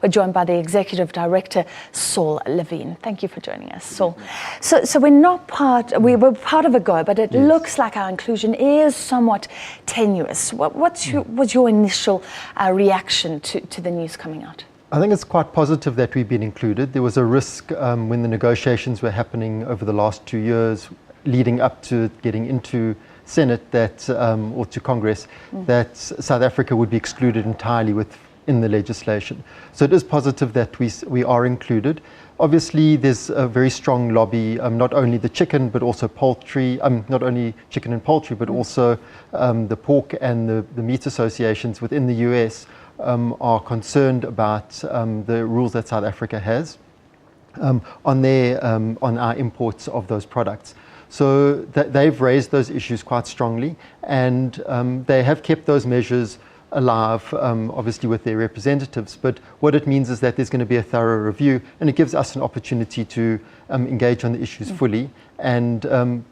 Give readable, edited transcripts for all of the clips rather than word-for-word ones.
We're joined by the Executive Director, Saul Levin. Thank you for joining us, Saul. So we were part of AGOA, but it looks like our inclusion is somewhat tenuous. What was your initial reaction to the news coming out? I think it's quite positive that we've been included. There was a risk when the negotiations were happening over the last 2 years, leading up to getting into Senate or to Congress, that South Africa would be excluded entirely in the legislation. So it is positive that we are included. Obviously, there's a very strong lobby, not only the chicken, but also poultry, not only chicken and poultry, but also the pork and the meat associations within the US are concerned about the rules that South Africa has on our imports of those products. So they've raised those issues quite strongly, and they have kept those measures alive, obviously with their representatives. But what it means is that there's going to be a thorough review, and it gives us an opportunity to engage on the issues fully. And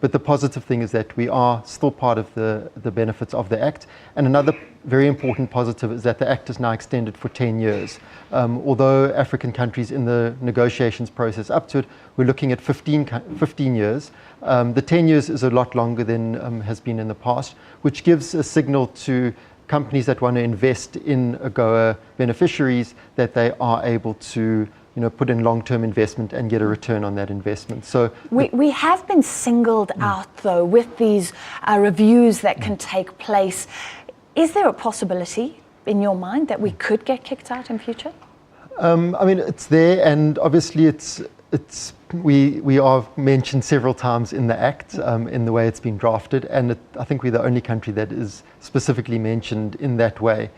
but the positive thing is that we are still part of the benefits of the Act. And another very important positive is that the Act is now extended for 10 years. Although African countries in the negotiations process up to it, we're looking at 15 years. The 10 years is a lot longer than has been in the past, which gives a signal to companies that want to invest in AGOA beneficiaries that they are able to put in long-term investment and get a return on that investment. So we have been singled out, though, with these reviews that can take place. Is there a possibility, in your mind, that we could get kicked out in future? I mean, it's there, and obviously we are mentioned several times in the Act, in the way it's been drafted, and I think we're the only country that is specifically mentioned in that way.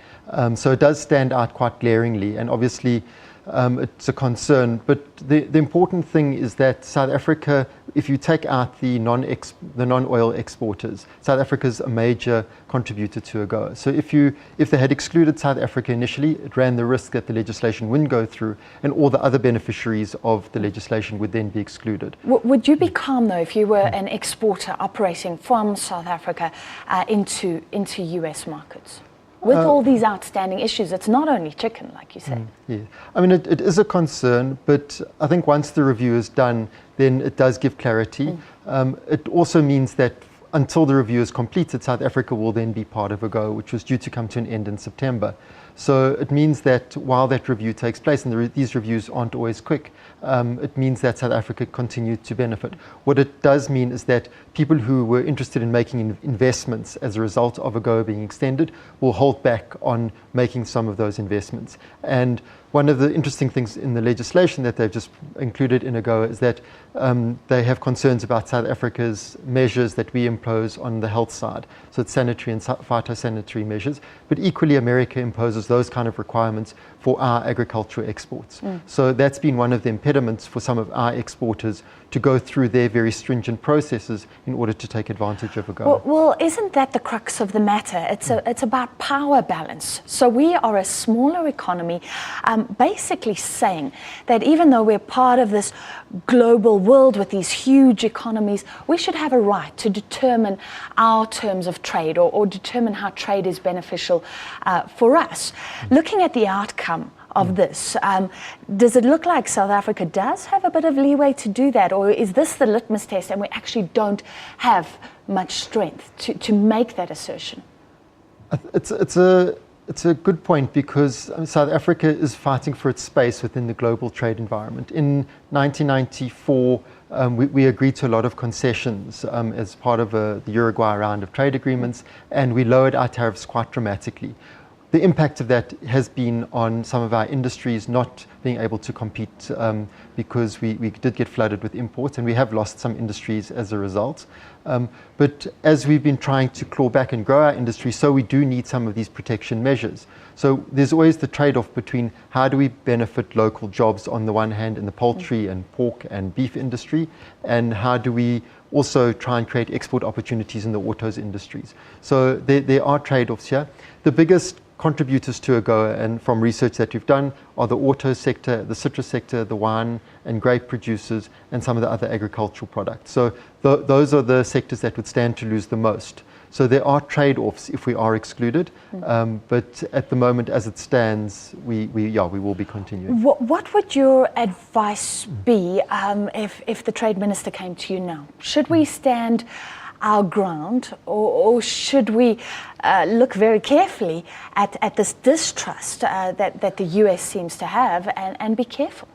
So it does stand out quite glaringly, and obviously it's a concern. But the important thing is that South Africa, if you take out the non-oil exporters, South Africa is a major contributor to AGOA. So if they had excluded South Africa initially, it ran the risk that the legislation wouldn't go through, and all the other beneficiaries of the legislation would then be excluded. Would you be calm, though, if you were an exporter operating from South Africa into US markets? With all these outstanding issues, it's not only chicken, like you said. Yeah, I mean, it is a concern, but I think once the review is done, then it does give clarity. It also means that until the review is completed, South Africa will then be part of AGOA, which was due to come to an end in September. So it means that while that review takes place, and these reviews aren't always quick, it means that South Africa continued to benefit. What it does mean is that people who were interested in making investments as a result of AGOA being extended will hold back on making some of those investments. And one of the interesting things in the legislation that they've just included in AGOA is that they have concerns about South Africa's measures that we impose on the health side. So it's sanitary and phytosanitary measures, but equally America imposes those kind of requirements for our agricultural exports. So that's been one of the impediments for some of our exporters to go through their very stringent processes in order to take advantage of AGOA. Well, isn't that the crux of the matter? It's about power balance. So we are a smaller economy, basically saying that even though we're part of this global world with these huge economies, we should have a right to determine our terms of trade or determine how trade is beneficial for us. Looking at the outcome of this, does it look like South Africa does have a bit of leeway to do that, or is this the litmus test and we actually don't have much strength to make that assertion? It's a good point, because South Africa is fighting for its space within the global trade environment. In 1994, we agreed to a lot of concessions as part of the Uruguay round of trade agreements, and we lowered our tariffs quite dramatically. The impact of that has been on some of our industries not being able to compete because we did get flooded with imports, and we have lost some industries as a result. But as we've been trying to claw back and grow our industry, so we do need some of these protection measures. So there's always the trade-off between how do we benefit local jobs on the one hand in the poultry and pork and beef industry, and how do we also try and create export opportunities in the autos industries. So there are trade-offs here. The biggest contributors to AGOA, and from research that we've done, are the auto sector, the citrus sector, the wine and grape producers, and some of the other agricultural products. So those are the sectors that would stand to lose the most. So there are trade-offs if we are excluded, but at the moment, as it stands, we will be continuing. What would your advice be if the Trade Minister came to you now? Should we stand our ground, or should we look very carefully at this distrust that the US seems to have and be careful?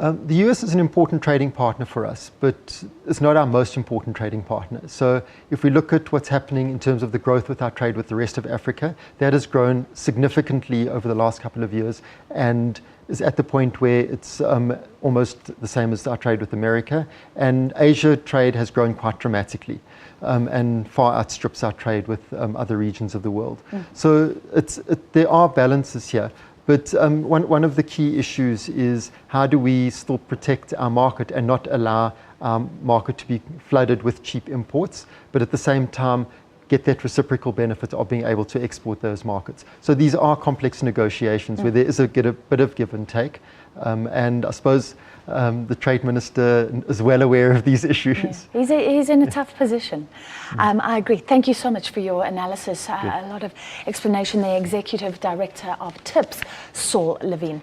The US is an important trading partner for us, but it's not our most important trading partner. So if we look at what's happening in terms of the growth with our trade with the rest of Africa, that has grown significantly over the last couple of years and is at the point where it's almost the same as our trade with America. And Asia trade has grown quite dramatically and far outstrips our trade with other regions of the world. So there are balances here. But one of the key issues is how do we still protect our market and not allow our market to be flooded with cheap imports, but at the same time get that reciprocal benefit of being able to export those markets. So these are complex negotiations where there is a bit of give and take. And I suppose the Trade Minister is well aware of these issues. Yeah. He's in a tough position. I agree. Thank you so much for your analysis. A lot of explanation there. Executive Director of TIPS, Saul Levin.